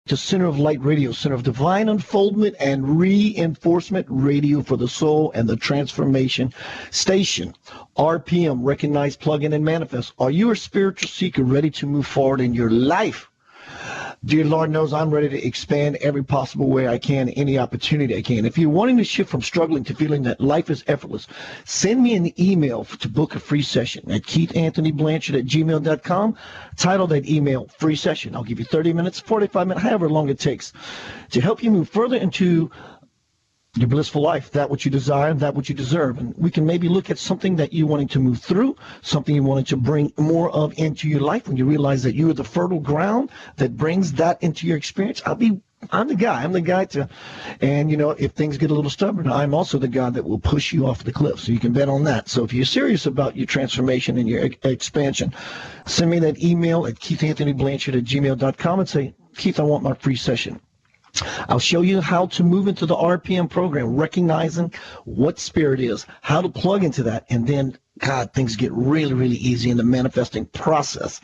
to Center of Light Radio, Center of Divine Unfoldment and Reinforcement Radio for the Soul and the Transformation Station. RPM, Recognize, Plug In, and Manifest. Are you a spiritual seeker ready to move forward in your life? Dear Lord knows I'm ready to expand every possible way I can, any opportunity I can. If you're wanting to shift from struggling to feeling that life is effortless, send me an email to book a free session at keithanthonyblanchard@gmail.com. Title that email, Free Session. I'll give you 30 minutes, 45 minutes, however long it takes to help you move further into your blissful life, that which you desire, that which you deserve. And we can maybe look at something that you wanted to move through, something you wanted to bring more of into your life when you realize that you are the fertile ground that brings that into your experience. I'm the guy to, and you know, if things get a little stubborn, I'm also the guy that will push you off the cliff. So you can bet on that. So if you're serious about your transformation and your expansion, send me that email at keithanthonyblanchard@gmail.com and say, Keith, I want my free session. I'll show you how to move into the RPM program, recognizing what spirit is, how to plug into that, and then, God, things get really, really easy in the manifesting process.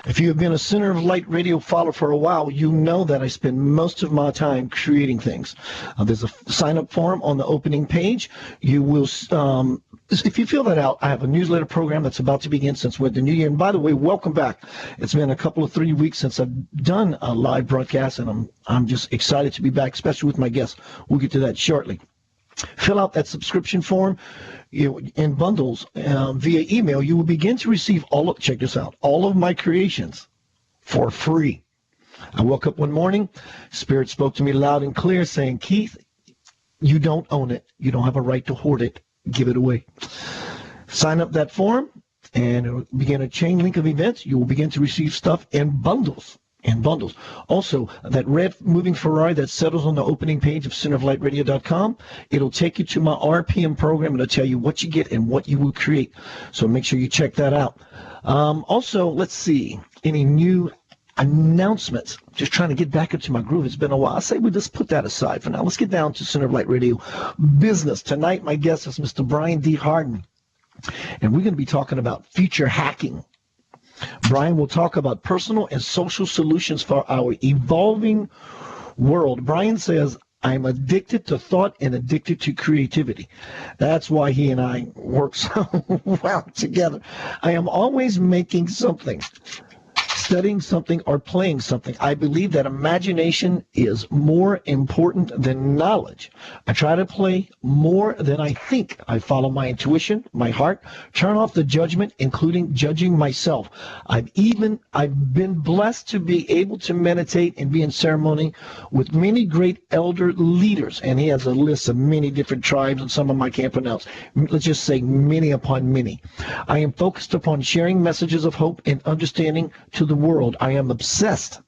If you have been a Center of Light Radio follower for a while, you know that I spend most of my time creating things. There's a sign-up form on the opening page. You will, if you fill that out, I have a newsletter program that's about to begin since we're the new year. And by the way, welcome back. It's been a couple of 3 weeks since I've done a live broadcast, and I'm just excited to be back, especially with my guests. We'll get to that shortly. Fill out that subscription form in bundles via email. You will begin to receive check this out, all of my creations for free. I woke up one morning, Spirit spoke to me loud and clear saying, Keith, you don't own it. You don't have a right to hoard it. Give it away. Sign up that form and it will begin a chain link of events. You will begin to receive stuff in bundles. Also, that red moving Ferrari that settles on the opening page of centeroflightradio.com, it'll take you to my RPM program and it'll tell you what you get and what you will create. So make sure you check that out. Also, let's see, any new announcements. Just trying to get back into my groove. It's been a while. I say we just put that aside for now. Let's get down to Center of Light Radio business. Tonight, my guest is Mr. Brian D. Hardin, and we're going to be talking about future hacking. Brian will talk about personal and social solutions for our evolving world. Brian says, I'm addicted to thought and addicted to creativity. That's why he and I work so well together. I am always making something, studying something, or playing something. I believe that imagination is more important than knowledge. I try to play more than I think. I follow my intuition, my heart, turn off the judgment, including judging myself. I've been blessed to be able to meditate and be in ceremony with many great elder leaders. And he has a list of many different tribes, and some of them I can't pronounce. Let's just say many upon many. I am focused upon sharing messages of hope and understanding to the world. I am obsessed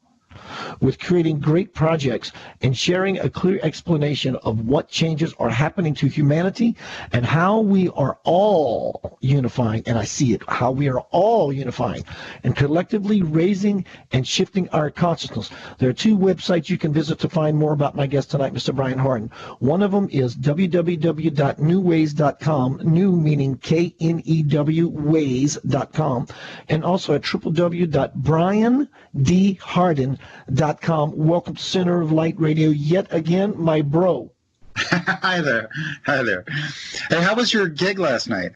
with creating great projects and sharing a clear explanation of what changes are happening to humanity and how we are all unifying, and I see it, how we are all unifying and collectively raising and shifting our consciousness. There are two websites you can visit to find more about my guest tonight, Mr. Brian Hardin. One of them is www.newways.com, new meaning K-N-E-W, ways.com, and also at www.briandhardin.com. Welcome to Center of Light Radio yet again, my bro. Hi there. Hey, how was your gig last night?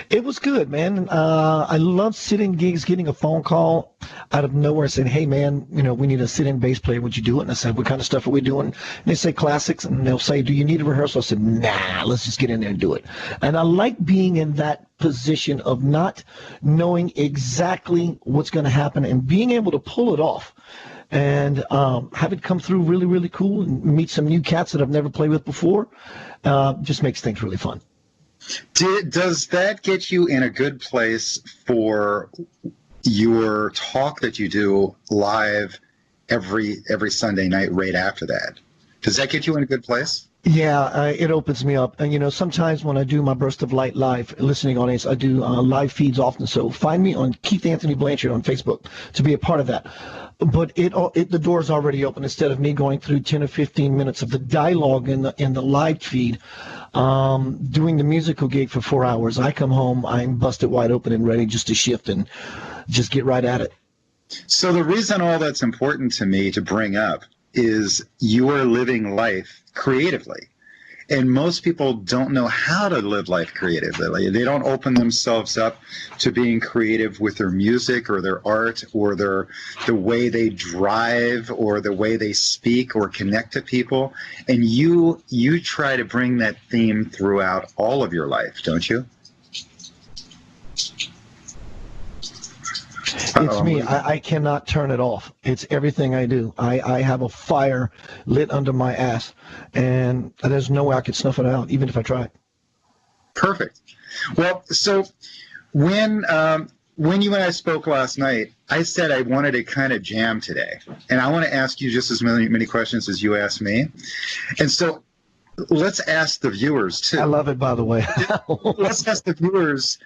It was good, man. I love sit-in gigs, getting a phone call out of nowhere saying, hey, man, we need a sit-in bass player. Would you do it? And I said, what kind of stuff are we doing? And they say classics, and they'll say, do you need a rehearsal? I said, nah, let's just get in there and do it. And I like being in that position of not knowing exactly what's going to happen and being able to pull it off. And have it come through really, really cool and meet some new cats that I've never played with before. Just makes things really fun. Does that get you in a good place for your talk that you do live every Sunday night right after that? Does that get you in a good place? Yeah, it opens me up. And, sometimes when I do my Burst of Light live listening audience, I do live feeds often. So find me on Keith Anthony Blanchard on Facebook to be a part of that. But the door's already open. Instead of me going through 10 or 15 minutes of the dialogue in the live feed, doing the musical gig for 4 hours, I come home, I'm busted wide open and ready just to shift and just get right at it. So the reason all that's important to me to bring up is you are living life creatively. And most people don't know how to live life creatively. They don't open themselves up to being creative with their music or their art or the way they drive or the way they speak or connect to people. And you try to bring that theme throughout all of your life, don't you? It's me. I cannot turn it off. It's everything I do. I have a fire lit under my ass, and there's no way I could snuff it out, even if I tried. Perfect. Well, so when you and I spoke last night, I said I wanted to kind of jam today, and I want to ask you just as many questions as you asked me. And so let's ask the viewers, too. I love it, by the way. Let's ask the viewers,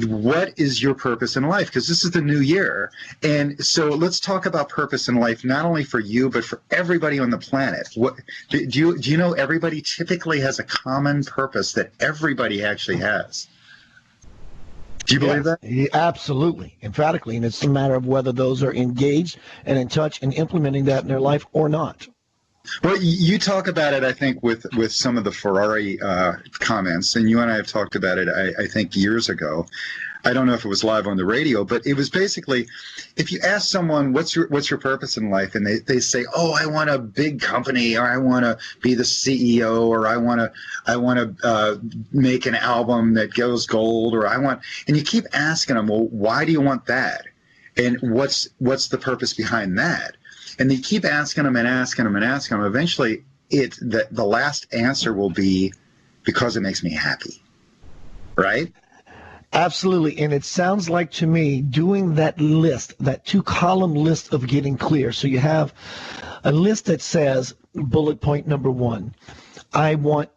what is your purpose in life? Because this is the new year. And so let's talk about purpose in life, not only for you, but for everybody on the planet. What do you know everybody typically has a common purpose that everybody actually has? Do you believe that? Yeah, absolutely, emphatically. And it's a matter of whether those are engaged and in touch and implementing that in their life or not. Well, you talk about it, I think, with some of the Ferrari comments, and you and I have talked about it, I think, years ago. I don't know if it was live on the radio, but it was basically, if you ask someone, what's your purpose in life, and they say, oh, I want a big company, or I want to be the CEO, or I want to make an album that goes gold, or and you keep asking them, well, why do you want that? And what's the purpose behind that? And they keep asking them and asking them and asking them. Eventually, the last answer will be, because it makes me happy, right? Absolutely. And it sounds like to me doing that list, that 2-column list of getting clear. So you have a list that says, bullet point number 1, I want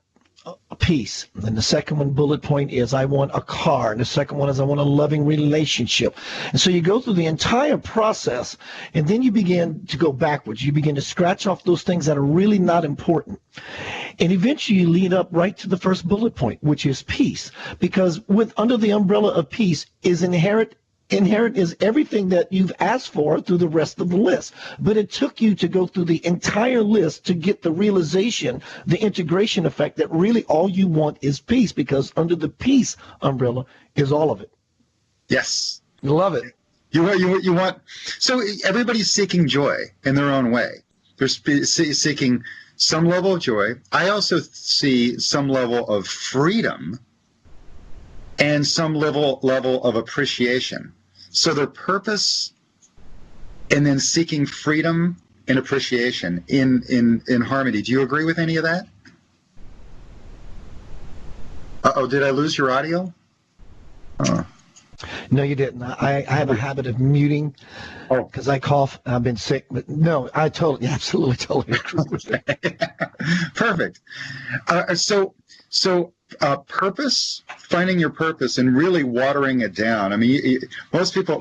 a peace. And the second one, bullet point, is I want a car. And the second one is I want a loving relationship. And so you go through the entire process, and then you begin to go backwards. You begin to scratch off those things that are really not important. And eventually you lead up right to the first bullet point, which is peace. Because under the umbrella of peace is inherent is everything that you've asked for through the rest of the list. But it took you to go through the entire list to get the realization, the integration effect, that really all you want is peace, because under the peace umbrella is all of it. Yes. You love it. You want. So everybody's seeking joy in their own way. They're seeking some level of joy. I also see some level of freedom and some level of appreciation. So their purpose and then seeking freedom and appreciation in harmony. Do you agree with any of that? Uh-oh, did I lose your audio? No, you didn't. I have a habit of muting because I cough. I've been sick. But no, I absolutely agree with that. Perfect. So purpose, finding your purpose and really watering it down. I mean, most people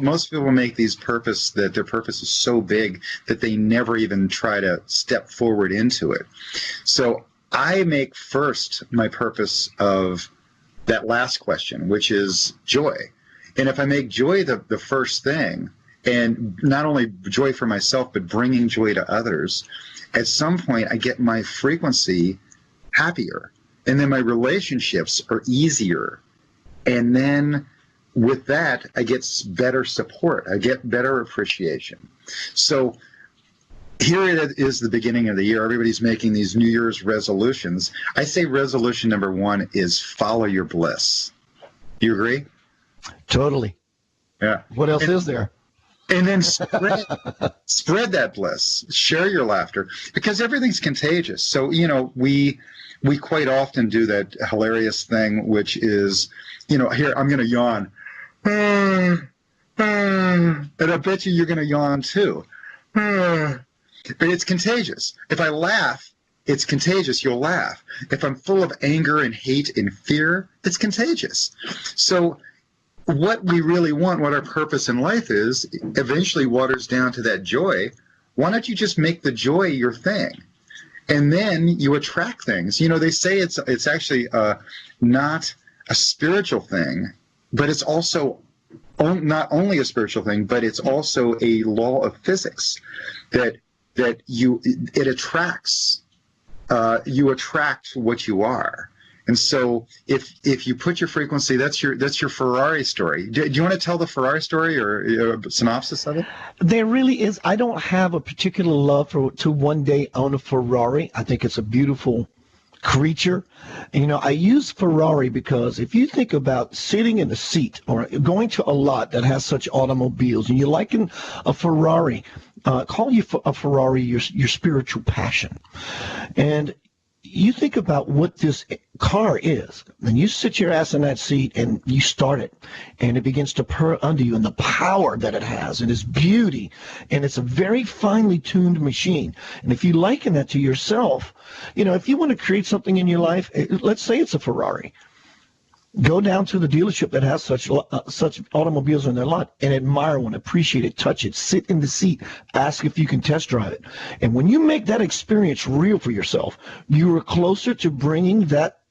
make their purpose is so big that they never even try to step forward into it. So I make first my purpose of that last question, which is joy. And if I make joy the first thing, and not only joy for myself, but bringing joy to others, at some point I get my frequency happier. And then my relationships are easier. And then with that, I get better support. I get better appreciation. So here it is, the beginning of the year. Everybody's making these New Year's resolutions. I say resolution number 1 is follow your bliss. Do you agree? Totally. Yeah. What else is there? And then spread that bliss. Share your laughter, because everything's contagious. So, we quite often do that hilarious thing, which is, here, I'm going to yawn. And I bet you're going to yawn too. But it's contagious. If I laugh, it's contagious. You'll laugh. If I'm full of anger and hate and fear, it's contagious. So what we really want, what our purpose in life is, eventually waters down to that joy. Why don't you just make the joy your thing? And then you attract things. They say it's actually not a spiritual thing, but it's also not only a spiritual thing, but it's also a law of physics that it attracts. You attract what you are. And so if you put your frequency, that's your Ferrari story. Do you want to tell the Ferrari story or a synopsis of it? There really is. I don't have a particular love to one day own a Ferrari. I think it's a beautiful creature. I use Ferrari because if you think about sitting in a seat or going to a lot that has such automobiles, and you liken a Ferrari, call you a Ferrari your spiritual passion. And you think about what this car is, and you sit your ass in that seat and you start it, and it begins to purr under you, and the power that it has, and its beauty, and it's a very finely tuned machine. And if you liken that to yourself, if you want to create something in your life, let's say it's a Ferrari. Go down to the dealership that has such automobiles in their lot and admire one, appreciate it, touch it, sit in the seat, ask if you can test drive it. And when you make that experience real for yourself, you are closer to bringing that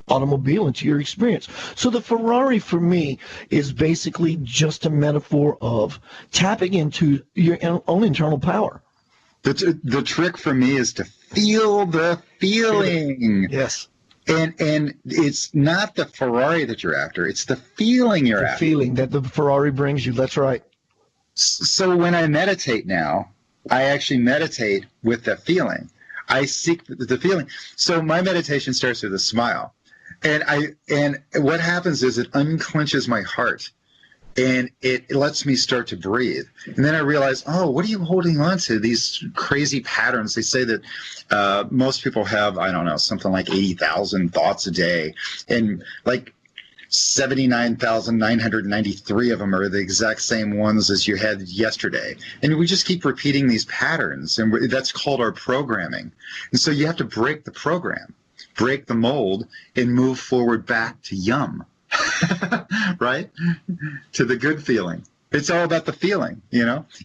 automobile into your experience. So the Ferrari for me is basically just a metaphor of tapping into your own internal power. The trick for me is to feel the feeling. Yes. And it's not the Ferrari that you're after. It's the feeling you're after. The feeling that the Ferrari brings you. That's right. So when I meditate now, I actually meditate with the feeling. I seek the feeling. So my meditation starts with a smile. And what happens is it unclenches my heart. And it lets me start to breathe. And then I realize, what are you holding on to? These crazy patterns. They say that most people have, I don't know, something like 80,000 thoughts a day. And like 79,993 of them are the exact same ones as you had yesterday. And we just keep repeating these patterns. And that's called our programming. And so you have to break the program, break the mold, and move forward back to yum. Right? To the good feeling. It's all about the feeling,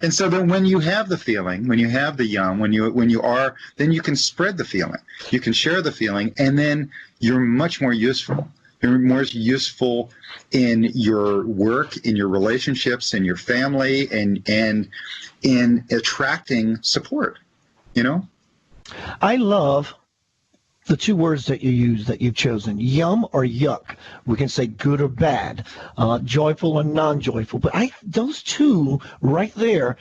And so then when you have the feeling, when you have the yum, when you are, then you can spread the feeling. You can share the feeling, and then you're much more useful. You're more useful in your work, in your relationships, in your family, and in attracting support, I love the two words that you use, that you've chosen, yum or yuck. We can say good or bad, joyful or non-joyful. But those two right there,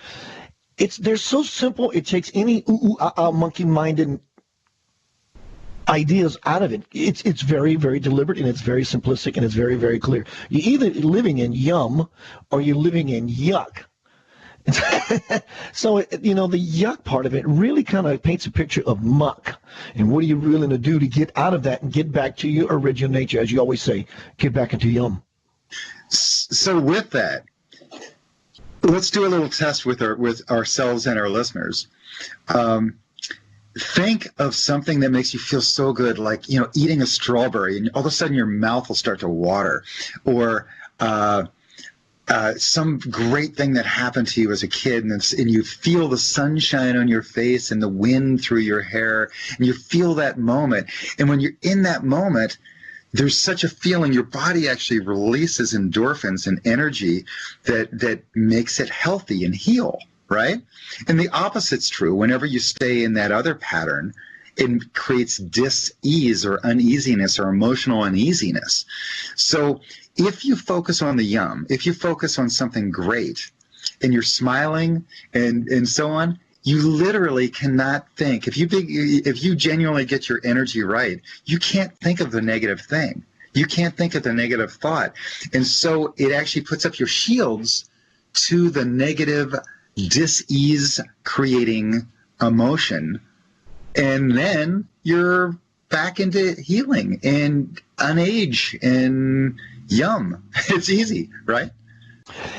they're so simple. It takes any monkey-minded ideas out of it. It's very, very deliberate, and it's very simplistic, and it's very, very clear. You're either living in yum or you're living in yuck. So, the yuck part of it really kind of paints a picture of muck. And what are you willing to do to get out of that and get back to your original nature? As you always say, get back into yum. So with that, let's do a little test with ourselves and our listeners. Think of something that makes you feel so good, like, eating a strawberry, and all of a sudden your mouth will start to water. Or some great thing that happened to you as a kid, and you feel the sunshine on your face and the wind through your hair, and you feel that moment. And when you're in that moment, there's such a feeling. Your body actually releases endorphins and energy that makes it healthy and heal, right? And the opposite's true. Whenever you stay in that other pattern, it creates dis-ease or uneasiness or emotional uneasiness. So if you focus on the yum, if you focus on something great, and you're smiling and so on, you literally cannot think. If you genuinely get your energy right, you can't think of the negative thing. You can't think of the negative thought. And so it actually puts up your shields to the negative, dis-ease creating emotion. And then you're back into healing and unage and yum. It's easy, right?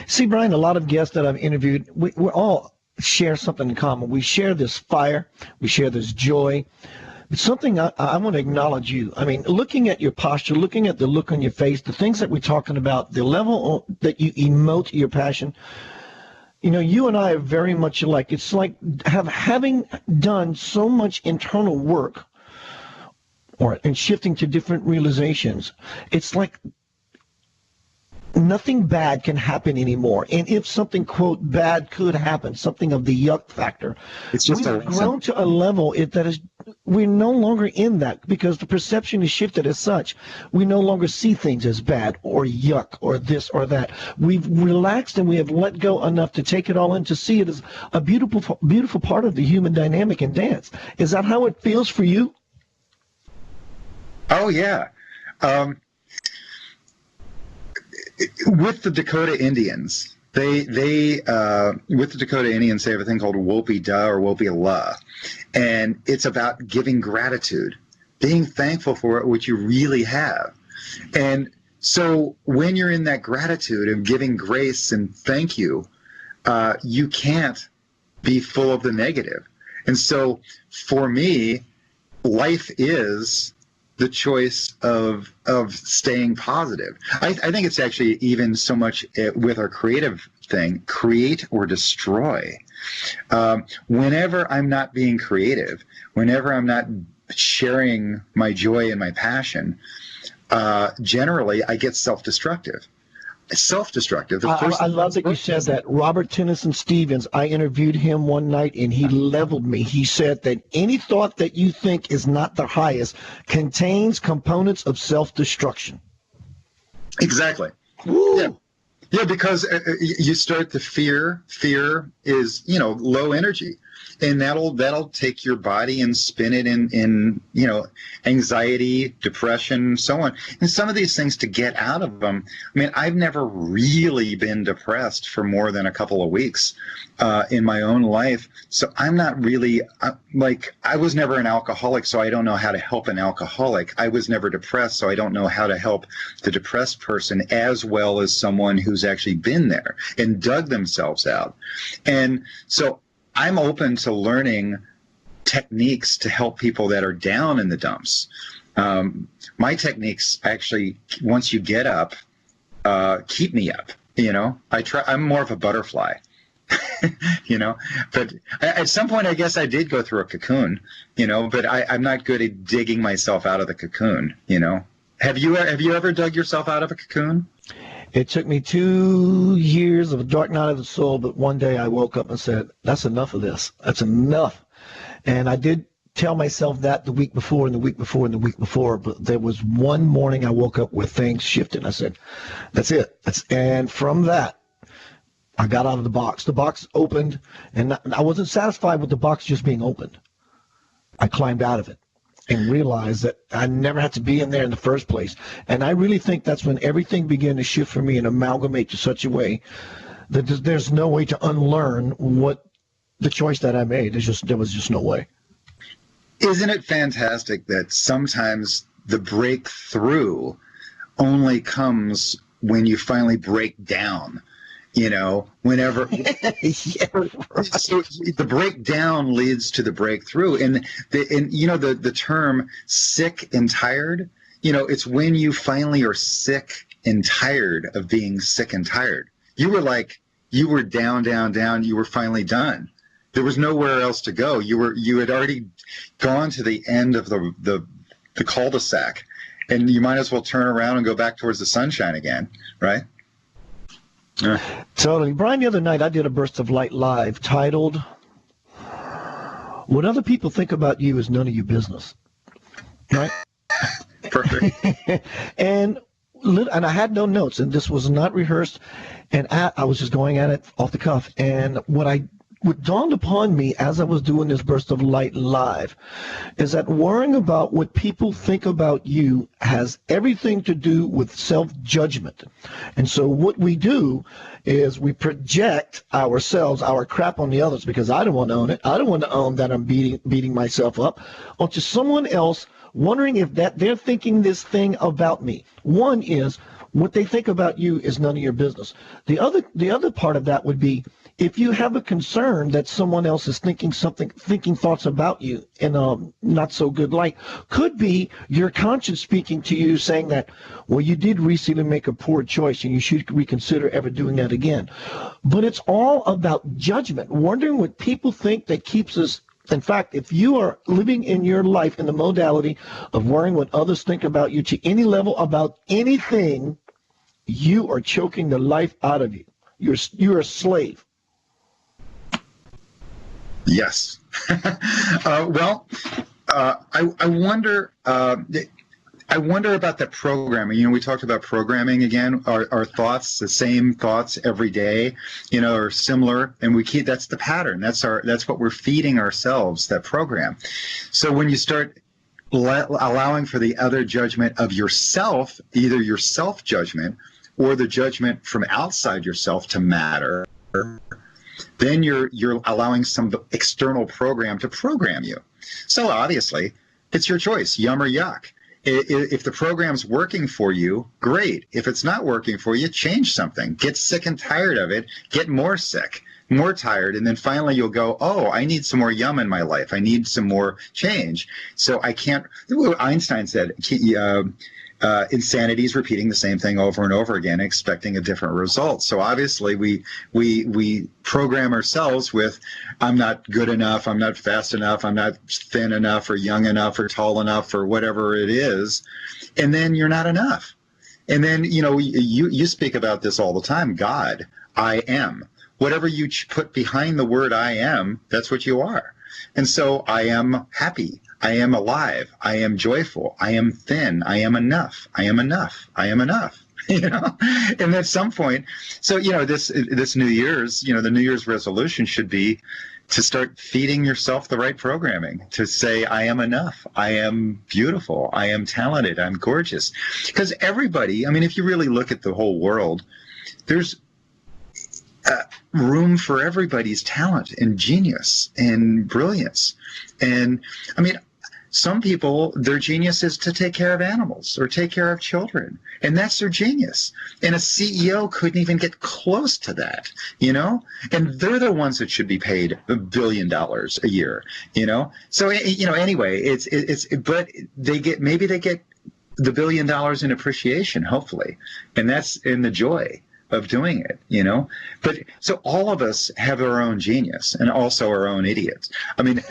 See, Brian, a lot of guests that I've interviewed, we all share something in common. We share this fire. We share this joy. It's something I want to acknowledge you. I mean, looking at your posture, looking at the look on your face, the things that we're talking about, the level that you emote your passion, you and I are very much alike. It's like having done so much internal work and shifting to different realizations. It's like nothing bad can happen anymore. And if something, quote, bad could happen, something of the yuck factor, It's just we've grown to a level that is, we're no longer in that because the perception is shifted as such. We no longer see things as bad or yuck or this or that. We've relaxed and we have let go enough to take it all in, to see it as a beautiful, beautiful part of the human dynamic and dance. Is that how it feels for you? Oh, yeah. With the Dakota Indians, they with the Dakota Indians, they have a thing called Wopi Da or Wopi La, and it's about giving gratitude, being thankful for what you really have. And so when you're in that gratitude of giving grace and thank you, you can't be full of the negative. And so for me, life is the choice of staying positive. I think it's actually even so much with our creative thing, create or destroy. Whenever I'm not being creative, whenever I'm not sharing my joy and my passion, generally I get self-destructive. I love that you said that. Robert Tennyson Stevens, I interviewed him one night and he leveled me. He said that any thought that you think is not the highest contains components of self-destruction. Exactly. Woo. Yeah, because you start to fear. Fear is, low energy. And that'll take your body and spin it in anxiety, depression, so on. And some of these things, to get out of them, I mean, I've never really been depressed for more than a couple of weeks in my own life. So I'm not really, I was never an alcoholic, so I don't know how to help an alcoholic. I was never depressed, so I don't know how to help the depressed person as well as someone who's actually been there and dug themselves out. And so I'm open to learning techniques to help people that are down in the dumps. My techniques actually, once you get up, keep me up. I'm more of a butterfly. But at some point, I guess I did go through a cocoon. But I'm not good at digging myself out of the cocoon. Have you ever dug yourself out of a cocoon? It took me 2 years of a dark night of the soul, but one day I woke up and said, that's enough of this. That's enough. And I did tell myself that the week before and the week before and the week before, but there was one morning I woke up where things shifted. I said, that's it. And from that, I got out of the box. The box opened, and I wasn't satisfied with the box just being opened. I climbed out of it and realized that I never had to be in there in the first place. And I really think that's when everything began to shift for me and amalgamate to such a way that there's no way to unlearn what the choice that I made. There was just no way. Isn't it fantastic that sometimes the breakthrough only comes when you finally break down? Whenever Yeah, right. So the breakdown leads to the breakthrough, and the term sick and tired, it's when you finally are sick and tired of being sick and tired. You were down, you were finally done. There was nowhere else to go. You had already gone to the end of the cul-de-sac, and you might as well turn around and go back towards the sunshine again, right? Totally. Brian, the other night I did a Burst of Light live titled, What Other People Think About You Is None of Your Business. Right? Perfect. And I had no notes, and this was not rehearsed, and I was just going at it off the cuff. And what dawned upon me as I was doing this Burst of Light live is that worrying about what people think about you has everything to do with self-judgment. And so what we do is we project ourselves, our crap on the others, because I don't want to own it. I don't want to own that I'm beating myself up, onto someone else, wondering if that they're thinking this thing about me. One is what they think about you is none of your business. The other part of that would be, if you have a concern that someone else is thinking thoughts about you in a not so good light, could be your conscience speaking to you saying that, well, you did recently make a poor choice and you should reconsider ever doing that again. But it's all about judgment, wondering what people think that keeps us. In fact, if you are living in your life in the modality of worrying what others think about you to any level about anything, you are choking the life out of you. You're a slave. Yes. I wonder. I wonder about the programming. You know, we talked about programming again. Our thoughts, the same thoughts every day, you know, are similar, and we keep. That's the pattern. That's what we're feeding ourselves. That program. So when you start allowing for the other judgment of yourself, either your self judgment or the judgment from outside yourself to matter, then you're allowing some external program to program you. So obviously, it's your choice, yum or yuck. If the program's working for you, great. If it's not working for you, change something. Get sick and tired of it. Get more sick, more tired, and then finally you'll go, oh, I need some more yum in my life. I need some more change. So I can't. Einstein said, insanity is repeating the same thing over and over again, expecting a different result. So obviously we program ourselves with, I'm not good enough, I'm not fast enough, I'm not thin enough or young enough or tall enough or whatever it is, and then you're not enough. And then, you know, you speak about this all the time, God, I am. Whatever you put behind the word I am, that's what you are. And so I am happy. I am alive. I am joyful. I am thin. I am enough. I am enough. I am enough. You know, and at some point, so, you know, this New Year's, you know, the New Year's resolution should be to start feeding yourself the right programming, to say, I am enough. I am beautiful. I am talented. I'm gorgeous. Because everybody, I mean, if you really look at the whole world, there's room for everybody's talent and genius and brilliance. And I mean, some people, their genius is to take care of animals or take care of children, and that's their genius. And a CEO couldn't even get close to that, you know? And they're the ones that should be paid $1 billion a year, you know? So, you know, anyway, but maybe they get the $1 billion in appreciation, hopefully, and that's in the joy of doing it, you know. But so all of us have our own genius and also our own idiots. I mean,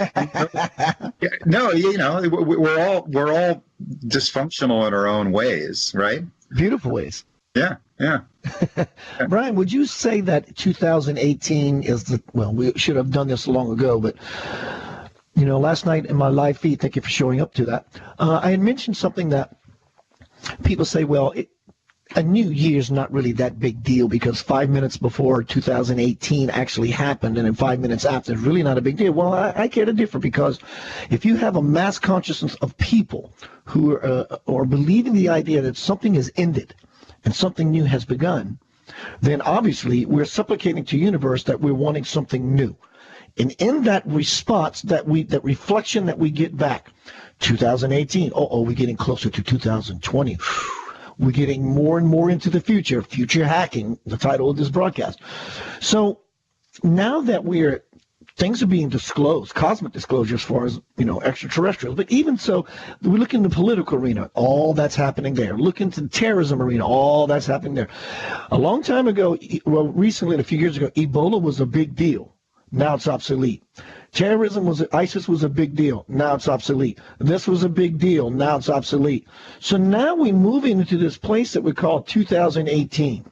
no, you know, we're all dysfunctional in our own ways, right? Beautiful ways. Yeah. Brian, would you say that 2018 is we should have done this long ago, but you know, last night in my live feed, thank you for showing up to that. I had mentioned something that people say, well, a new year's not really that big deal because 5 minutes before 2018 actually happened and then 5 minutes after it's really not a big deal. Well, I care to differ, because if you have a mass consciousness of people who are believing the idea that something has ended and something new has begun, then obviously we're supplicating to the universe that we're wanting something new. And in that response, that reflection that we get back, 2018, we're getting closer to 2020. We're getting more and more into the future hacking, the title of this broadcast. So now that things are being disclosed, cosmic disclosure as far as, you know, extraterrestrials, but even so, we look in the political arena, all that's happening there. Look into the terrorism arena, all that's happening there. A long time ago, recently, a few years ago, Ebola was a big deal. Now it's obsolete. ISIS was a big deal. Now it's obsolete. This was a big deal. Now it's obsolete. So now we're moving into this place that we call 2018.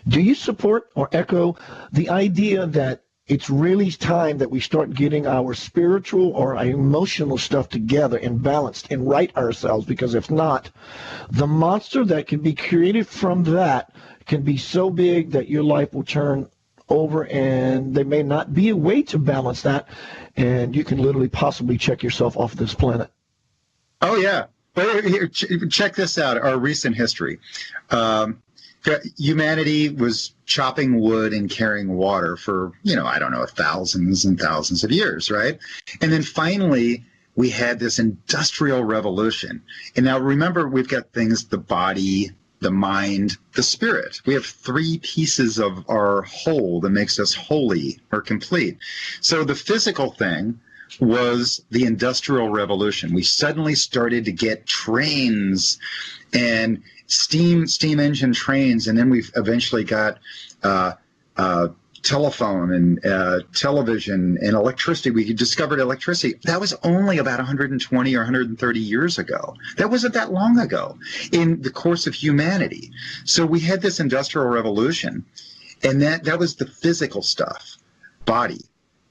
Do you support or echo the idea that it's really time that we start getting our spiritual or our emotional stuff together and balanced and right ourselves? Because if not, the monster that can be created from that can be so big that your life will turn over, and there may not be a way to balance that, and you can literally possibly check yourself off this planet. Oh, yeah. But here, check this out, our recent history. Humanity was chopping wood and carrying water for, you know, I don't know, thousands and thousands of years, right? And then finally, we had this industrial revolution. And now remember, we've got things, the body, the mind, the spirit. We have three pieces of our whole that makes us holy or complete. So the physical thing was the Industrial Revolution. We suddenly started to get trains and steam engine trains, and then we've eventually got telephone and television and electricity. We discovered electricity. That was only about 120 or 130 years ago. That wasn't that long ago in the course of humanity. So we had this industrial revolution, and that was the physical stuff, body.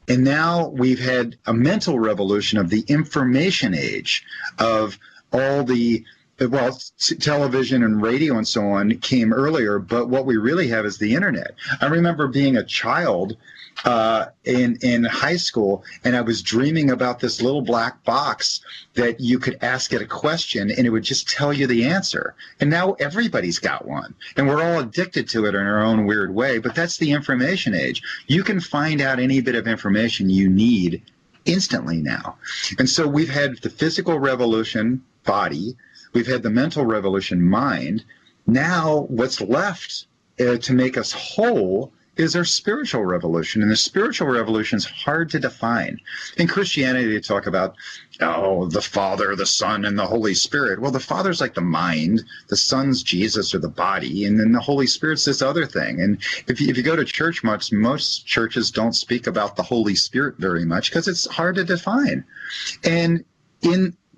And now we've had a mental revolution of the information age, of all the, well, television and radio and so on came earlier, but what we really have is the internet. I remember being a child in high school, and I was dreaming about this little black box that you could ask it a question, and it would just tell you the answer. And now everybody's got one, and we're all addicted to it in our own weird way, but that's the information age. You can find out any bit of information you need instantly now. And so we've had the physical revolution, body. We've had the mental revolution, mind. Now what's left to make us whole is our spiritual revolution. And the spiritual revolution is hard to define. In Christianity, they talk about, the Father, the Son, and the Holy Spirit. Well, the Father's like the mind, the Son's Jesus or the body, and then the Holy Spirit's this other thing. And if you go to church much, most churches don't speak about the Holy Spirit very much because it's hard to define. And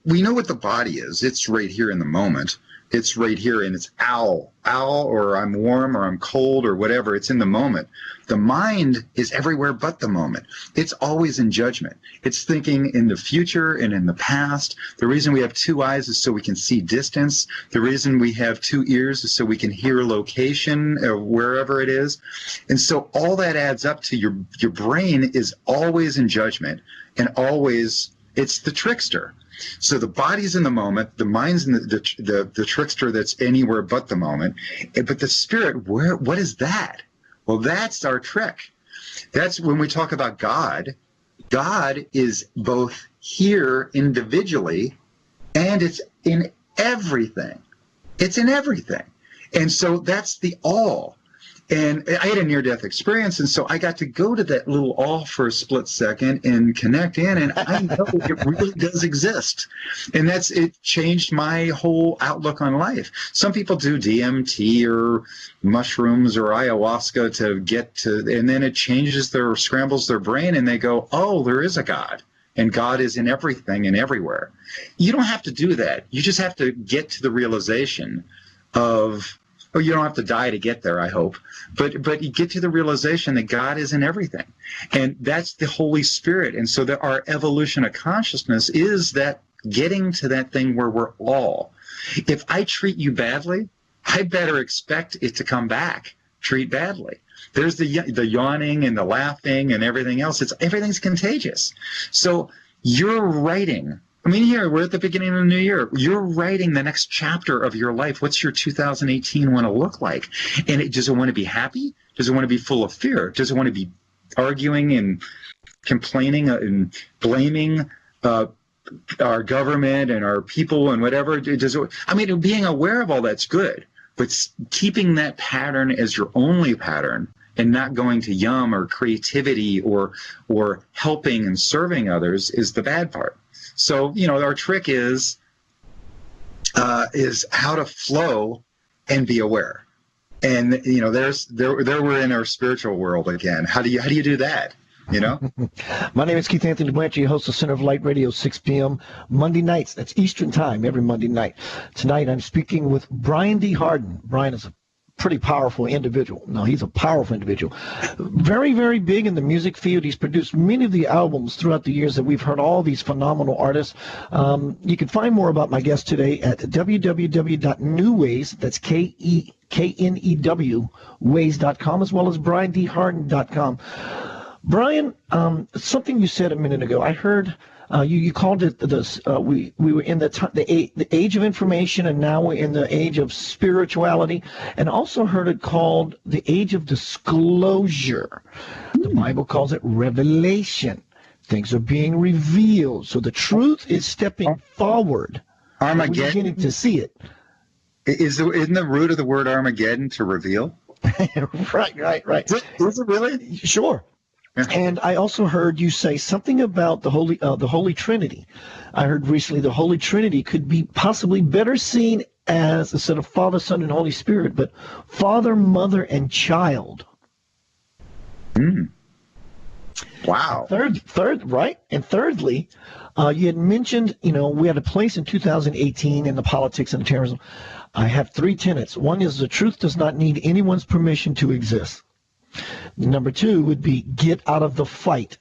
we know what the body is. It's right here in the moment. It's right here, and it's ow, or I'm warm, or I'm cold, or whatever. It's in the moment. The mind is everywhere but the moment. It's always in judgment. It's thinking in the future and in the past. The reason we have two eyes is so we can see distance. The reason we have two ears is so we can hear location, wherever it is. And so all that adds up to your brain is always in judgment, and always it's the trickster. So the body's in the moment, the mind's in the trickster that's anywhere but the moment. But the spirit, what is that? Well, that's our trick. That's when we talk about God. God is both here individually, and it's in everything. It's in everything. And so that's the all. And I had a near-death experience, and so I got to go to that little all for a split second and connect in, and I know it really does exist. And it changed my whole outlook on life. Some people do DMT or mushrooms or ayahuasca to get to, and then it scrambles their brain, and they go, oh, there is a God. And God is in everything and everywhere. You don't have to do that. You just have to get to the realization of, you don't have to die to get there, I hope. But you get to the realization that God is in everything. And that's the Holy Spirit. And so that our evolution of consciousness is that getting to that thing where we're all. If I treat you badly, I better expect it to come back. Treat badly. There's the yawning and the laughing and everything else. Everything's contagious. So you're writing. I mean, here, we're at the beginning of the new year. You're writing the next chapter of your life. What's your 2018 want to look like? And does it want to be happy? Does it want to be full of fear? Does it want to be arguing and complaining and blaming our government and our people and whatever? Being aware of all that's good, but keeping that pattern as your only pattern and not going to yum or creativity or helping and serving others is the bad part. So, our trick is how to flow and be aware. And, there we're in our spiritual world again. How do you do that? My name is Keith Anthony Blanchard, host of Center of Light Radio, 6 p.m. Monday nights. That's Eastern time, every Monday night. Tonight I'm speaking with Brian D. Hardin. Brian is a pretty powerful individual. No, he's a powerful individual. Very, very big in the music field. He's produced many of the albums throughout the years that we've heard all these phenomenal artists. You can find more about my guest today at www.newways, that's KNEW, ways.com, as well as briandhardin.com. Brian, something you said a minute ago, I heard you called it we were in the age of information, and now we're in the age of spirituality, and also heard it called the age of disclosure. The Bible calls it revelation. Things are being revealed, so the truth is stepping forward. Armageddon. We're beginning to see it. Isn't the root of the word Armageddon to reveal? Right. Is it really? Sure. And I also heard you say something about the Holy Trinity. I heard recently the Holy Trinity could be possibly better seen as, instead of Father, Son, and Holy Spirit, but Father, Mother, and Child. Mm. Wow. Right? And thirdly, you had mentioned, we had a place in 2018 in the politics and terrorism. I have three tenets. One is the truth does not need anyone's permission to exist. Number two would be get out of the fight.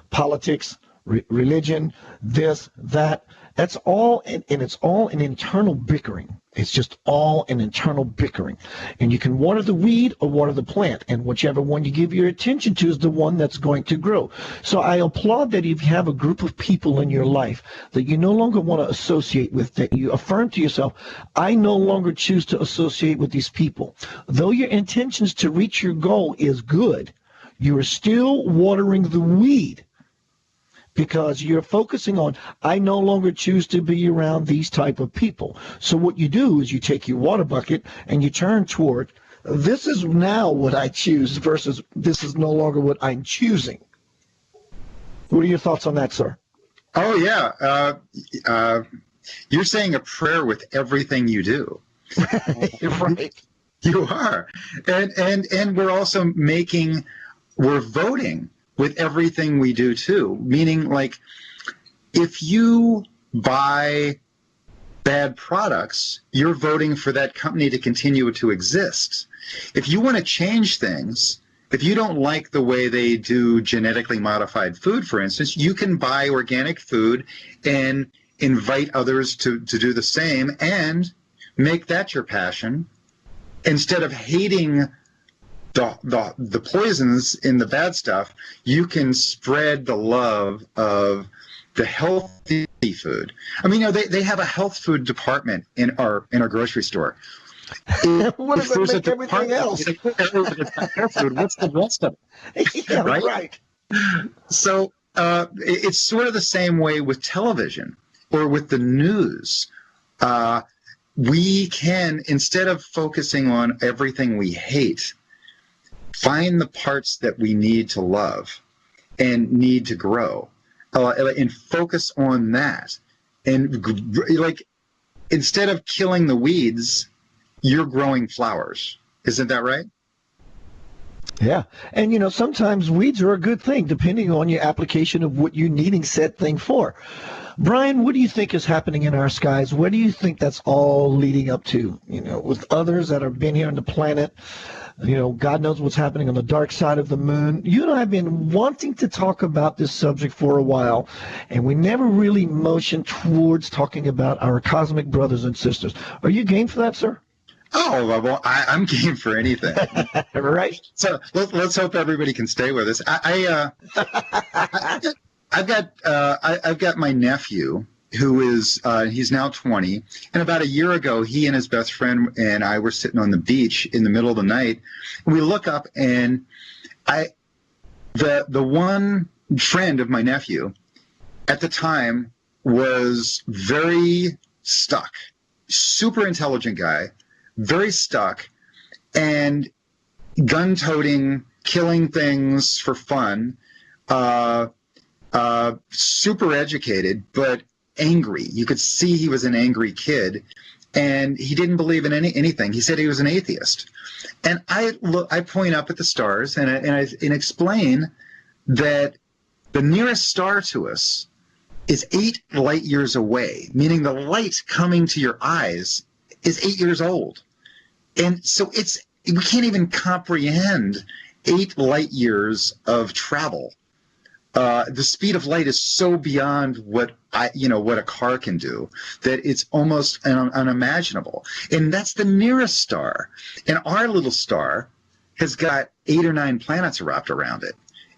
Politics, religion, this, that. That's all, and it's all an internal bickering. It's just all an internal bickering. And you can water the weed or water the plant, and whichever one you give your attention to is the one that's going to grow. So I applaud that if you have a group of people in your life that you no longer want to associate with, that you affirm to yourself, I no longer choose to associate with these people. Though your intentions to reach your goal is good, you are still watering the weed. Because you're focusing on, I no longer choose to be around these type of people. So what you do is you take your water bucket and you turn toward, this is now what I choose versus this is no longer what I'm choosing. What are your thoughts on that, sir? Oh, yeah. You're saying a prayer with everything you do. Right. You are. And we're also we're voting with everything we do too, meaning like if you buy bad products, you're voting for that company to continue to exist. If you want to change things, if you don't like the way they do genetically modified food, for instance, you can buy organic food and invite others to do the same and make that your passion instead of hating the poisons in the bad stuff. You can spread the love of the healthy food. I mean, they have a health food department in our grocery store. What does it make everything else? Health food, what's the rest of it? Yeah, right. So it's sort of the same way with television or with the news. We can, instead of focusing on everything we hate, find the parts that we need to love and need to grow, and focus on that. And like, instead of killing the weeds, you're growing flowers. Isn't that right? Yeah. And, sometimes weeds are a good thing, depending on your application of what you're needing said thing for. Brian, what do you think is happening in our skies? Where do you think that's all leading up to? With others that have been here on the planet, God knows what's happening on the dark side of the moon. You and I have been wanting to talk about this subject for a while, and we never really motioned towards talking about our cosmic brothers and sisters. Are you game for that, sir? Oh, well, I'm game for anything. Right. So let's hope everybody can stay with us. I've got my nephew who is he's now 20, and about a year ago, he and his best friend and I were sitting on the beach in the middle of the night, and we look up, and the one friend of my nephew at the time was very stuck, super intelligent guy, very stuck, and gun-toting, killing things for fun, super educated, but angry. You could see he was an angry kid, and he didn't believe in anything. He said he was an atheist. And I point up at the stars and explain that the nearest star to us is 8 light years away, meaning the light coming to your eyes is 8 years old. And so we can't even comprehend 8 light years of travel. The speed of light is so beyond what a car can do that it's almost unimaginable. And that's the nearest star. And our little star has got 8 or 9 planets wrapped around it.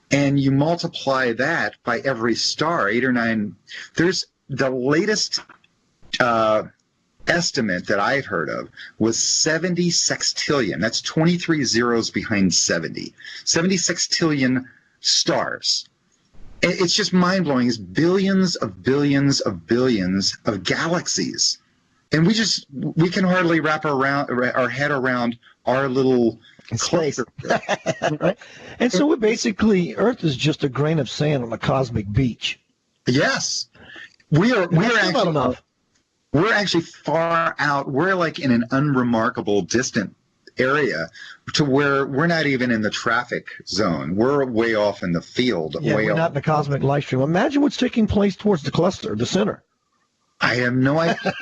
And you multiply that by every star, 8 or 9. There's the latest estimate that I've heard of was 70 sextillion. That's 23 zeros behind 70. 70 sextillion stars. It's just mind-blowing. It's billions of billions of billions of galaxies. And we can hardly wrap our head around our little space. Right? And so we're basically, Earth is just a grain of sand on a cosmic beach. Yes. We're actually far out. We're like in an unremarkable distant area to where we're not even in the traffic zone. We're way off in the field. Yeah, we're not in the cosmic life stream. Imagine what's taking place towards the cluster, the center. I have no idea.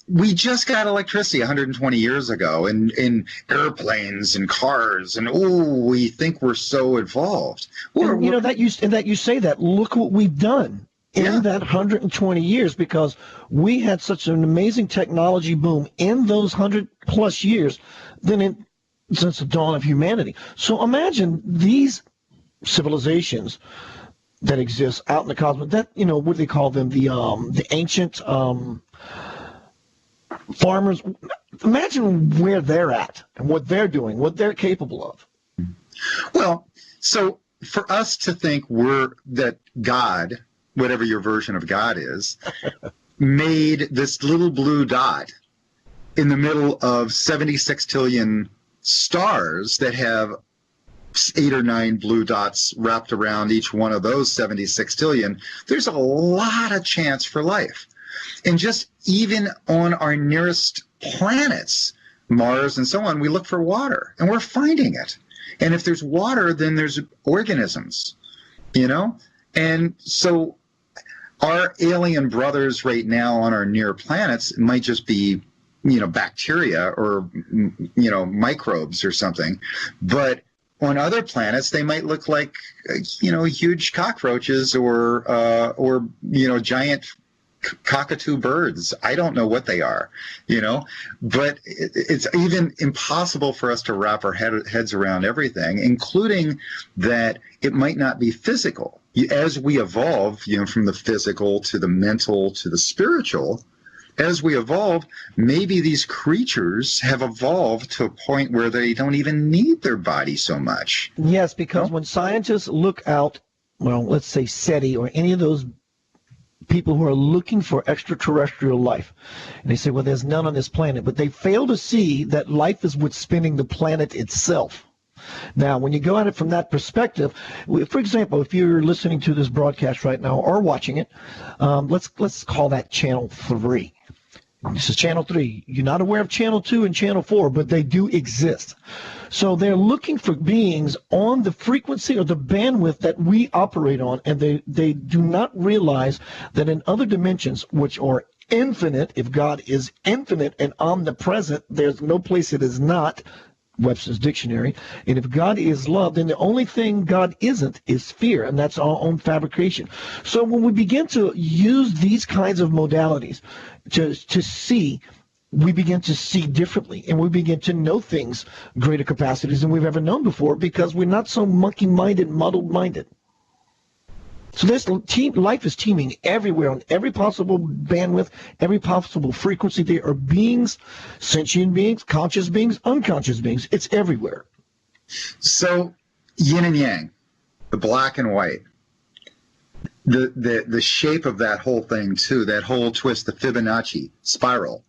We just got electricity 120 years ago in airplanes and cars, and we think we're so evolved. And, you know, that you say that. Look what we've done in that 120 years, because we had such an amazing technology boom in those 100+ years since the dawn of humanity. So imagine these civilizations that exist out in the cosmos, that, you know, what do they call them? The ancient farmers. Imagine where they're at and what they're doing, what they're capable of. Well, so for us to think that God, whatever your version of God is, made this little blue dot in the middle of 76 trillion stars that have 8 or 9 blue dots wrapped around each one of those 76 trillion, there's a lot of chance for life. And just even on our nearest planets, Mars and so on, we look for water, and we're finding it. And if there's water, then there's organisms, you know? And so our alien brothers right now on our near planets might just be, you know, bacteria or, you know, microbes or something. But on other planets, they might look like, you know, huge cockroaches or you know, giant cockatoo birds. I don't know what they are, you know, but it's even impossible for us to wrap our heads around everything, including that it might not be physical. As we evolve, you know, from the physical to the mental to the spiritual, as we evolve, maybe these creatures have evolved to a point where they don't even need their body so much. Yes, because when scientists look out, well, let's say SETI or any of those people who are looking for extraterrestrial life, and they say, well, there's none on this planet, but they fail to see that life is what's spinning the planet itself. Now, when you go at it from that perspective, for example, if you're listening to this broadcast right now or watching it, let's call that Channel 3. This is Channel 3. You're not aware of Channel 2 and Channel 4, but they do exist. So they're looking for beings on the frequency or the bandwidth that we operate on, and they do not realize that in other dimensions, which are infinite, if God is infinite and omnipresent, there's no place it is not, Webster's Dictionary. And if God is love, then the only thing God isn't is fear, and that's our own fabrication. So when we begin to use these kinds of modalities to see, we begin to see differently, and we begin to know things greater capacities than we've ever known before, because we're not so monkey-minded, muddled-minded. So this life is teeming everywhere on every possible bandwidth, every possible frequency. There are beings, sentient beings, conscious beings, unconscious beings. It's everywhere. So yin and yang, the black and white, the shape of that whole thing too, that whole twist, the Fibonacci spiral.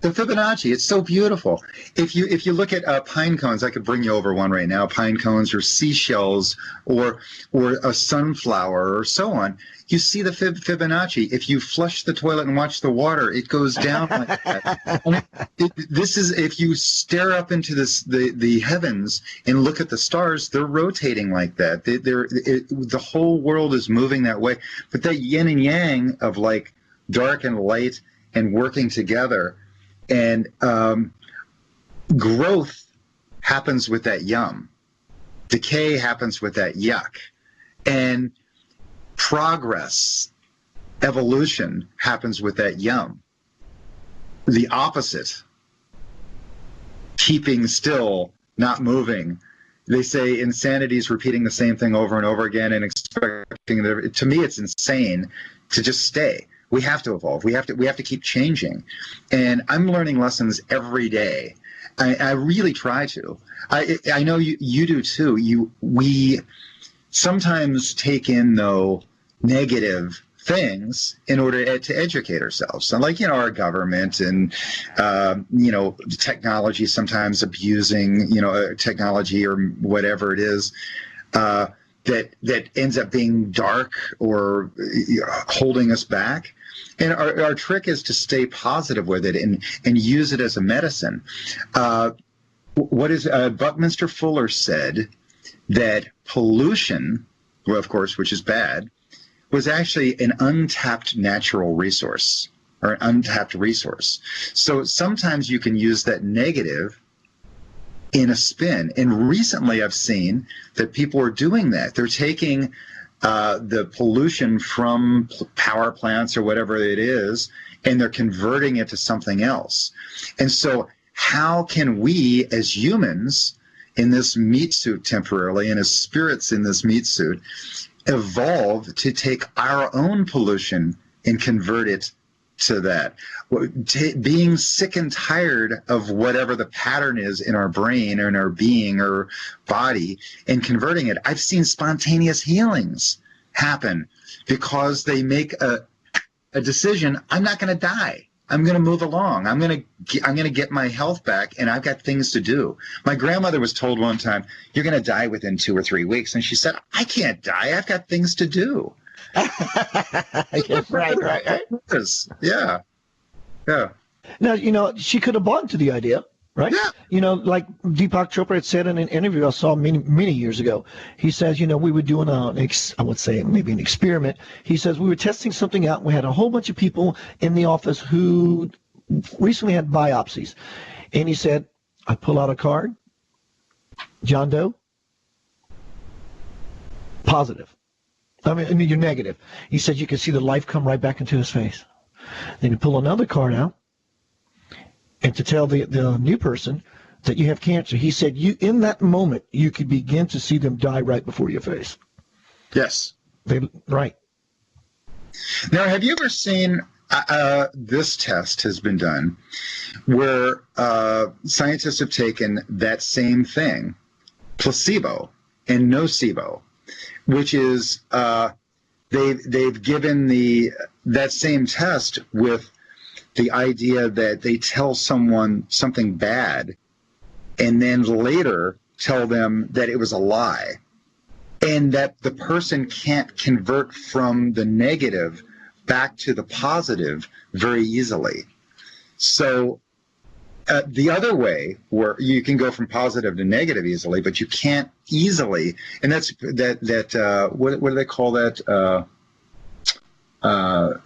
The Fibonacci, it's so beautiful. If you look at pine cones, I could bring you over one right now, pine cones or seashells or a sunflower or so on, you see the Fibonacci. If you flush the toilet and watch the water, it goes down like that. This is, if you stare up into the heavens and look at the stars, they're rotating like that. The whole world is moving that way. But that yin and yang of like dark and light and working together, and growth happens with that yum. Decay happens with that yuck. And progress, evolution happens with that yum. The opposite, keeping still, not moving. They say insanity is repeating the same thing over and over again and expecting that. To me, it's insane to just stay. We have to evolve. We have to keep changing. And I'm learning lessons every day. I really try to. I know you do too. We sometimes take in, though, negative things in order to educate ourselves. And like, our government and, technology, sometimes abusing, technology or whatever it is. that ends up being dark or holding us back. And our trick is to stay positive with it and use it as a medicine. What is Buckminster Fuller said that pollution, well, of course, which is bad, was actually an untapped natural resource or an untapped resource. So sometimes you can use that negative in a spin. And recently I've seen that people are doing that. They're taking the pollution from power plants or whatever it is, and they're converting it to something else. And so how can we as humans in this meat suit temporarily and as spirits in this meat suit evolve to take our own pollution and convert it to that? Being sick and tired of whatever the pattern is in our brain or in our being or body and converting it. I've seen spontaneous healings happen because they make a decision. I'm not going to die. I'm going to move along. I'm going to get my health back, and I've got things to do. My grandmother was told one time, "You're going to die within 2 or 3 weeks," and she said, "I can't die. I've got things to do." Right. Yeah. Now, she could have bought into the idea, right? Yeah. Like Deepak Chopra had said in an interview I saw many years ago. He says, we were doing I would say maybe an experiment. He says we were testing something out. We had a whole bunch of people in the office who recently had biopsies. And he said, I pull out a card, John Doe, positive. I mean, you're negative. He said you could see the life come right back into his face. Then you pull another card out, and to tell the new person that you have cancer, he said in that moment, you could begin to see them die right before your face. Yes. Right. Now, have you ever seen this test has been done where scientists have taken that same thing, placebo and nocebo, which is they've given that same test with the idea that they tell someone something bad and then later tell them that it was a lie, and that the person can't convert from the negative back to the positive very easily. So the other way, where you can go from positive to negative easily, but you can't easily, and that's what do they call that?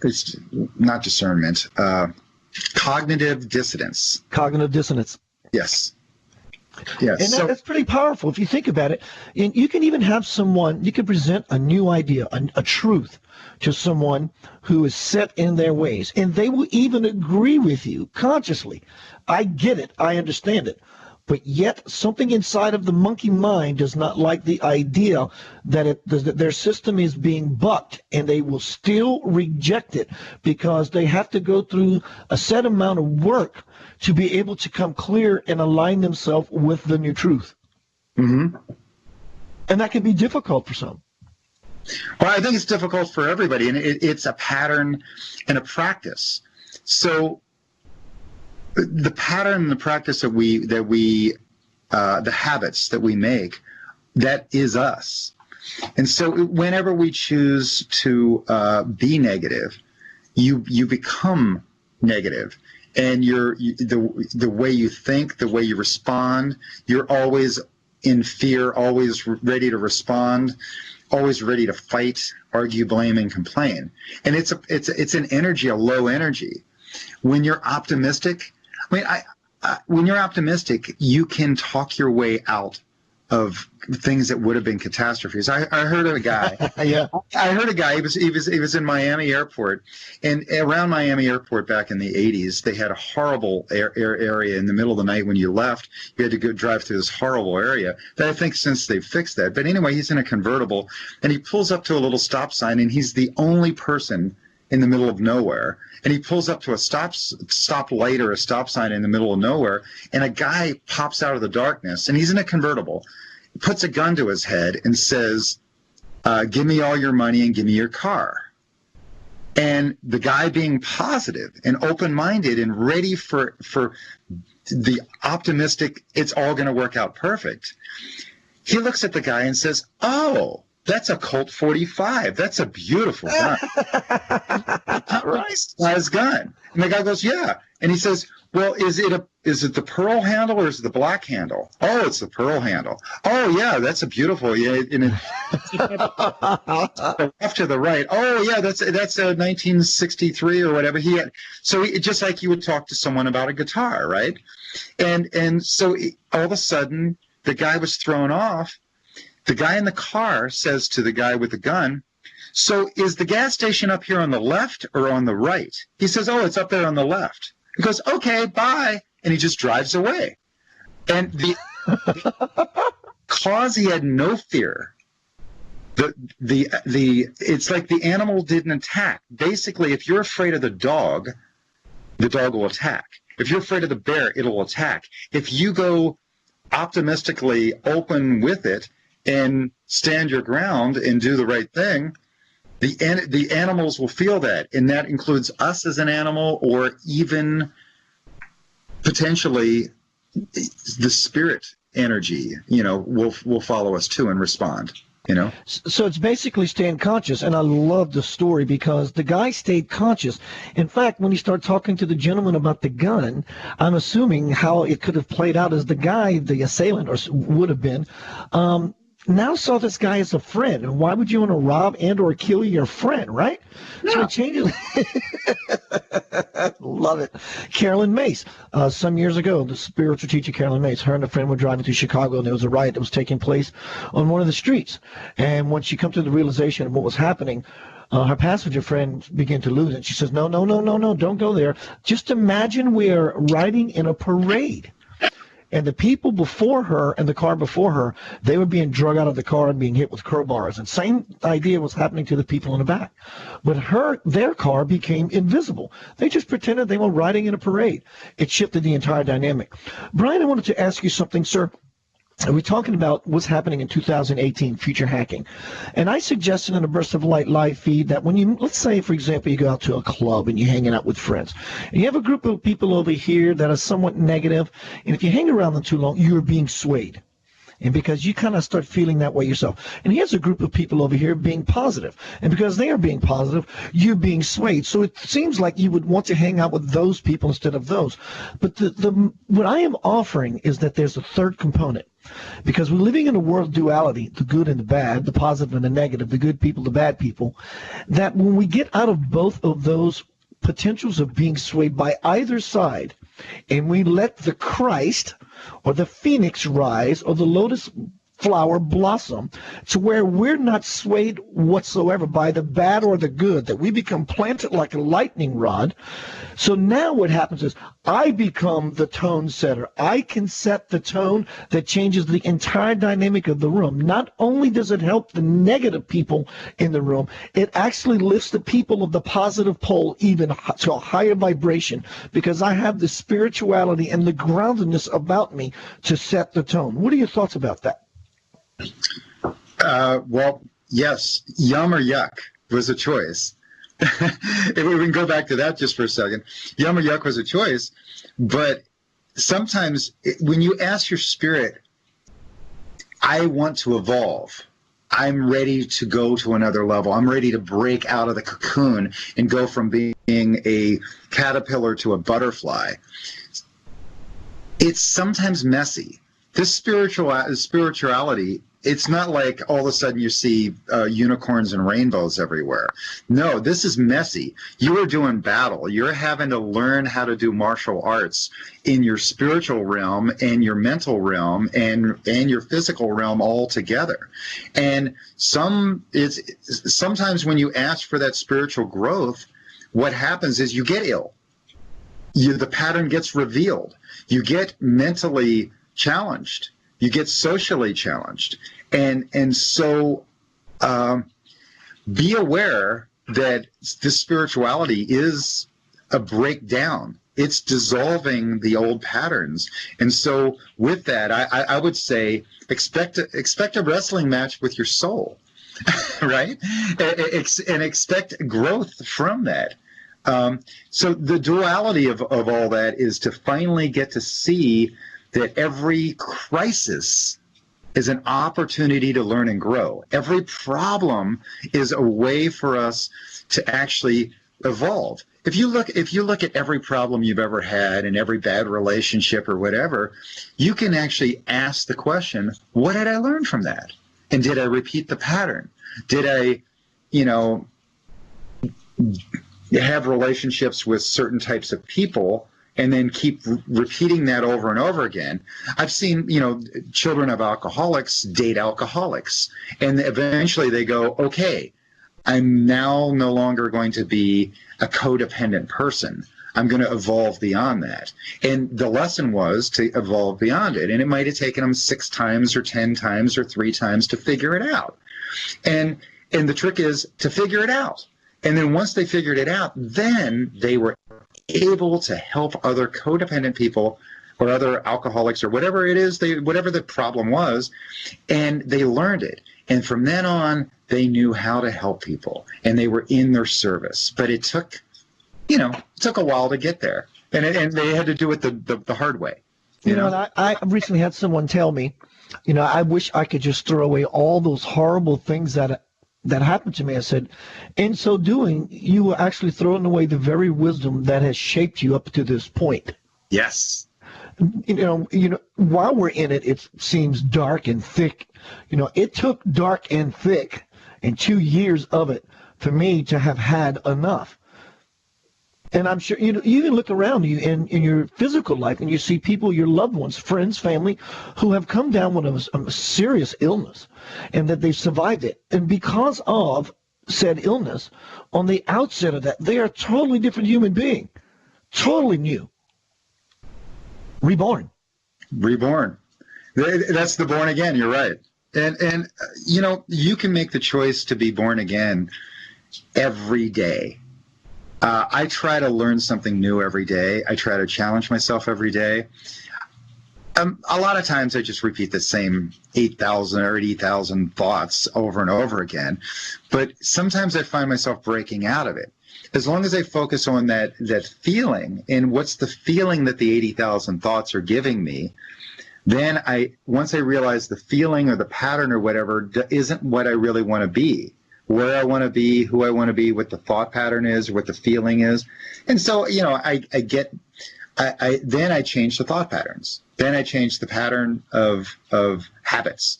It's not discernment. Cognitive dissonance. Cognitive dissonance. Yes. Yes. And that's pretty powerful if you think about it. And you can even have someone, you can present a new idea, a truth to someone who is set in their ways, and they will even agree with you consciously. I get it. I understand it. But yet something inside of the monkey mind does not like the idea that their system is being bucked, and they will still reject it because they have to go through a set amount of work to be able to come clear and align themselves with the new truth. Mm-hmm. And that can be difficult for some. Well, I think it's difficult for everybody, and it's a pattern and a practice. So the pattern and the practice that we the habits that we make, that is us. And so whenever we choose to be negative, you become negative. And the way you think, the way you respond, you're always in fear, always ready to respond, always ready to fight, argue, blame, and complain. And it's an energy, a low energy. When you're optimistic, when you're optimistic, you can talk your way out of things that would have been catastrophes. I heard of a guy. Yeah. I heard a guy. He was in Miami Airport, and around Miami Airport back in the 80s, they had a horrible area in the middle of the night when you left. You had to go drive through this horrible area. That I think since they've fixed that. But anyway, he's in a convertible, and he pulls up to a little stop sign, and he's the only person in the middle of nowhere. And he pulls up to a stop light or a stop sign in the middle of nowhere, and a guy pops out of the darkness, and he's in a convertible, puts a gun to his head and says, give me all your money and give me your car. And the guy, being positive and open-minded and ready for the optimistic, it's all going to work out perfect, he looks at the guy and says, oh, that's a Colt 45. That's a beautiful gun. Right. Nice gun. And the guy goes, yeah. And he says, well, is it the pearl handle or is it the black handle? Oh, it's the pearl handle. Oh, yeah, that's a beautiful. Yeah, and the left to the right. Oh, yeah, that's a 1963 or whatever he had. So just like you would talk to someone about a guitar, right? And so all of a sudden the guy was thrown off. The guy in the car says to the guy with the gun, so is the gas station up here on the left or on the right? He says, oh, it's up there on the left. He goes, okay, bye. And he just drives away. And because he had no fear, it's like the animal didn't attack. Basically, if you're afraid of the dog will attack. If you're afraid of the bear, it'll attack. If you go optimistically open with it and stand your ground and do the right thing, the animals will feel that, and that includes us as an animal, or even potentially the spirit energy, will follow us too and respond. So it's basically staying conscious, and I love the story because the guy stayed conscious. In fact, when he started talking to the gentleman about the gun, I'm assuming how it could have played out as the guy, the assailant, or would have been, now saw this guy as a friend. And why would you want to rob and or kill your friend, right? Yeah. So it changes. Love it. Carolyn Mace, some years ago, the spiritual teacher Carolyn Mace, her and a friend were driving through Chicago, and there was a riot that was taking place on one of the streets. And when she come to the realization of what was happening, her passenger friend began to lose it. She says, no, don't go there. Just imagine we're riding in a parade. And the people before her and the car before her, they were being drug out of the car and being hit with crowbars. And same idea was happening to the people in the back. But their car became invisible. They just pretended they were riding in a parade. It shifted the entire dynamic. Brian, I wanted to ask you something, sir. We're talking about what's happening in 2018, future hacking. And I suggested in a Burst of Light live feed that when let's say, for example, you go out to a club and you're hanging out with friends, and you have a group of people over here that are somewhat negative, and if you hang around them too long, you're being swayed. And because you kind of start feeling that way yourself. And here's a group of people over here being positive. And because they are being positive, you're being swayed. So it seems like you would want to hang out with those people instead of those. But what I am offering is that there's a third component. Because we're living in a world duality, the good and the bad, the positive and the negative, the good people, the bad people, that when we get out of both of those potentials of being swayed by either side, and we let the Christ or the phoenix rise or the lotus flower blossom to where we're not swayed whatsoever by the bad or the good, that we become planted like a lightning rod. So now what happens is I become the tone setter. I can set the tone that changes the entire dynamic of the room. Not only does it help the negative people in the room, it actually lifts the people of the positive pole even to a higher vibration, because I have the spirituality and the groundedness about me to set the tone. What are your thoughts about that? Well, yes, yum or yuck was a choice. If we can go back to that just for a second, yum or yuck was a choice. But sometimes when you ask your spirit, I want to evolve, I'm ready to go to another level, I'm ready to break out of the cocoon and go from being a caterpillar to a butterfly, it's sometimes messy. This spirituality, it's not like all of a sudden you see unicorns and rainbows everywhere. No, this is messy. You are doing battle. You're having to learn how to do martial arts in your spiritual realm and your mental realm and your physical realm all together. And sometimes when you ask for that spiritual growth, what happens is you get ill. The pattern gets revealed. You get mentally challenged, you get socially challenged, and so be aware that this spirituality is a breakdown. It's dissolving the old patterns, and so with that, I would say expect a wrestling match with your soul, right? And expect growth from that. So the duality of all that is to finally get to see that every crisis is an opportunity to learn and grow. Every problem is a way for us to actually evolve. If you look at every problem you've ever had and every bad relationship or whatever, you can actually ask the question, what did I learn from that? And did I repeat the pattern? Did I, have relationships with certain types of people and then keep repeating that over and over again? I've seen, children of alcoholics date alcoholics, and eventually they go, okay, I'm now no longer going to be a codependent person. I'm going to evolve beyond that. And the lesson was to evolve beyond it. And it might have taken them 6 times or 10 times or 3 times to figure it out. And the trick is to figure it out. And then once they figured it out, then they were able to help other codependent people or other alcoholics or whatever it is, whatever the problem was, and they learned it. And from then on, they knew how to help people, and they were in their service. But it took, a while to get there, and they had to do it the hard way. You know, and I recently had someone tell me, I wish I could just throw away all those horrible things that happened to me. I said, in so doing, you are actually throwing away the very wisdom that has shaped you up to this point. Yes. While we're in it, it seems dark and thick. It took dark and thick and 2 years of it for me to have had enough. And I'm sure, you even look around you in your physical life and you see people, your loved ones, friends, family, who have come down with a serious illness and that they've survived it. And because of said illness, on the outset of that, they are a totally different human being, totally new. Reborn. That's the born again. You're right. And you can make the choice to be born again every day. I try to learn something new every day. I try to challenge myself every day. A lot of times I just repeat the same 8,000 or 80,000 thoughts over and over again. But sometimes I find myself breaking out of it. As long as I focus on that feeling and what's the feeling that the 80,000 thoughts are giving me, then once I realize the feeling or the pattern or whatever isn't what I really want to be, where I want to be, who I want to be, what the thought pattern is, what the feeling is. And so, then I change the thought patterns. Then I change the pattern of habits.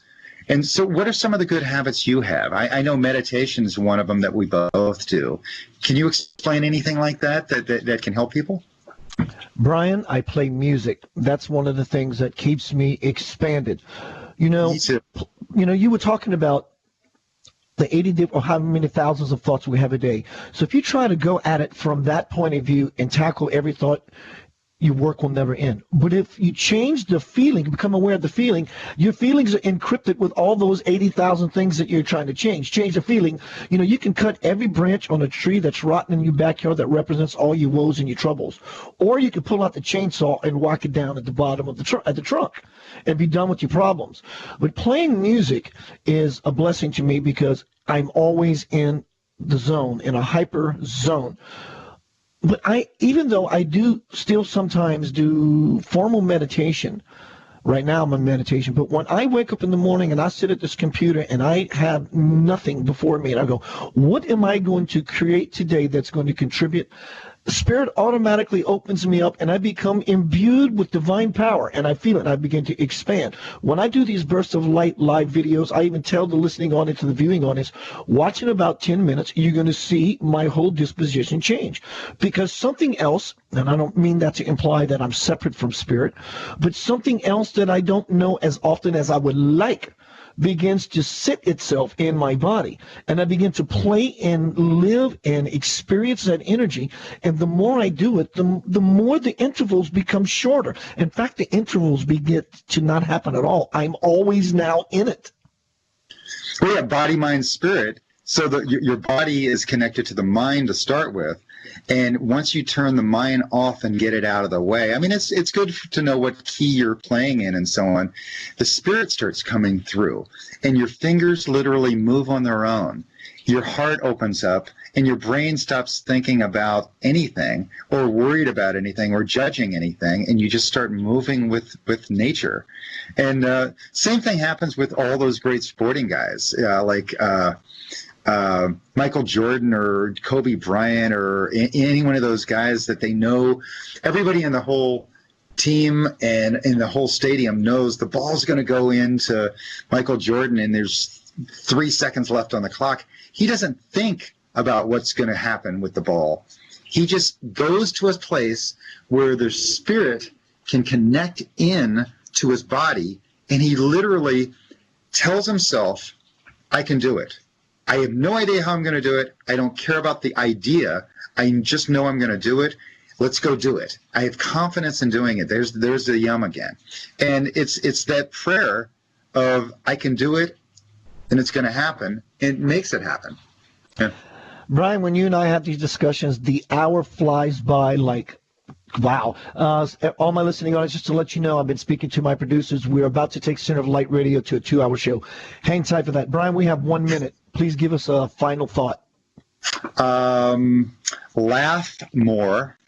And so what are some of the good habits you have? I know meditation is one of them that we both do. Can you explain anything like that can help people? Brian, I play music. That's one of the things that keeps me expanded. Me too. You were talking about the 80 or how many thousands of thoughts we have a day. So if you try to go at it from that point of view and tackle every thought, your work will never end. But if you change the feeling, become aware of the feeling, your feelings are encrypted with all those 80,000 things that you're trying to change. Change the feeling. You can cut every branch on a tree that's rotten in your backyard that represents all your woes and your troubles. Or you can pull out the chainsaw and whack it down at the bottom of the trunk and be done with your problems. But playing music is a blessing to me because I'm always in the zone, in a hyper zone. But even though I do still sometimes do formal meditation, right now I'm in meditation, but when I wake up in the morning and I sit at this computer and I have nothing before me and I go, what am I going to create today that's going to contribute? The Spirit automatically opens me up and I become imbued with divine power and I feel it and I begin to expand. When I do these bursts of light live videos, I even tell the listening audience to the viewing audience, watch in about 10 minutes, you're going to see my whole disposition change. Because something else, and I don't mean that to imply that I'm separate from Spirit, but something else that I don't know as often as I would like begins to sit itself in my body, and I begin to play and live and experience that energy. And the more I do it, the more the intervals become shorter. In fact, the intervals begin to not happen at all. I'm always now in it. Well, yeah, body, mind, spirit. So your body is connected to the mind to start with. And once you turn the mind off and get it out of the way, I mean, it's good to know what key you're playing in and so on. The spirit starts coming through, and your fingers literally move on their own. Your heart opens up, and your brain stops thinking about anything or worried about anything or judging anything, and you just start moving with nature. And same thing happens with all those great sporting guys, like Michael Jordan or Kobe Bryant or any one of those guys that they know. Everybody in the whole team and in the whole stadium knows the ball's going to go into Michael Jordan and there's 3 seconds left on the clock. He doesn't think about what's going to happen with the ball. He just goes to a place where the spirit can connect in to his body, and he literally tells himself, I can do it. I have no idea how I'm going to do it. I don't care about the idea. I just know I'm going to do it. Let's go do it. I have confidence in doing it. There's the yum again. And it's that prayer of I can do it, and it's going to happen. It makes it happen. Yeah. Brian, when you and I have these discussions, the hour flies by like, wow. All my listening audience, just to let you know, I've been speaking to my producers. We're about to take Center of Light Radio to a 2-hour show. Hang tight for that. Brian, we have 1 minute. Please give us a final thought. Laugh more,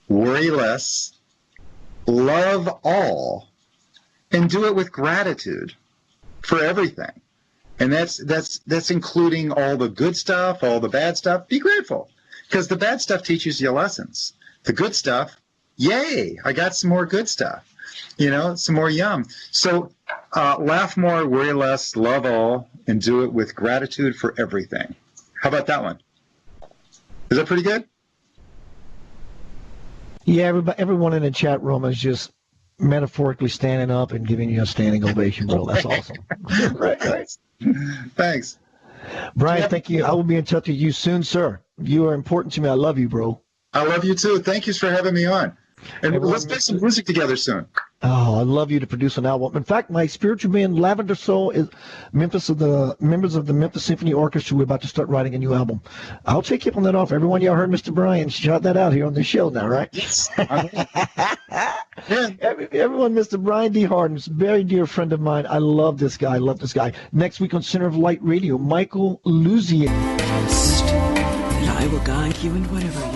worry less, love all, and do it with gratitude for everything. And that's including all the good stuff, all the bad stuff. Be grateful, because the bad stuff teaches you lessons. The good stuff, yay, I got some more good stuff, some more yum. So laugh more, worry less, love all, and do it with gratitude for everything. How about that one? Is that pretty good? Yeah, everyone in the chat room is just metaphorically standing up and giving you a standing ovation, bro. That's awesome. Right. Thanks. Brian, thank you. I will be in touch with you soon, sir. You are important to me. I love you, bro. I love you too. Thank you for having me on. And let's make some music together soon. Oh, I'd love you to produce an album. In fact, my spiritual band, Lavender Soul, is members of the Memphis Symphony Orchestra. We're about to start writing a new album. I'll take you up on that offer. Everyone, y'all heard Mr. Brian shout that out here on the show now, right? Yes. Everyone, Mr. Brian D. Hardin, a very dear friend of mine. I love this guy. Next week on Center of Light Radio, Michael Luzier. And I will guide you in whatever you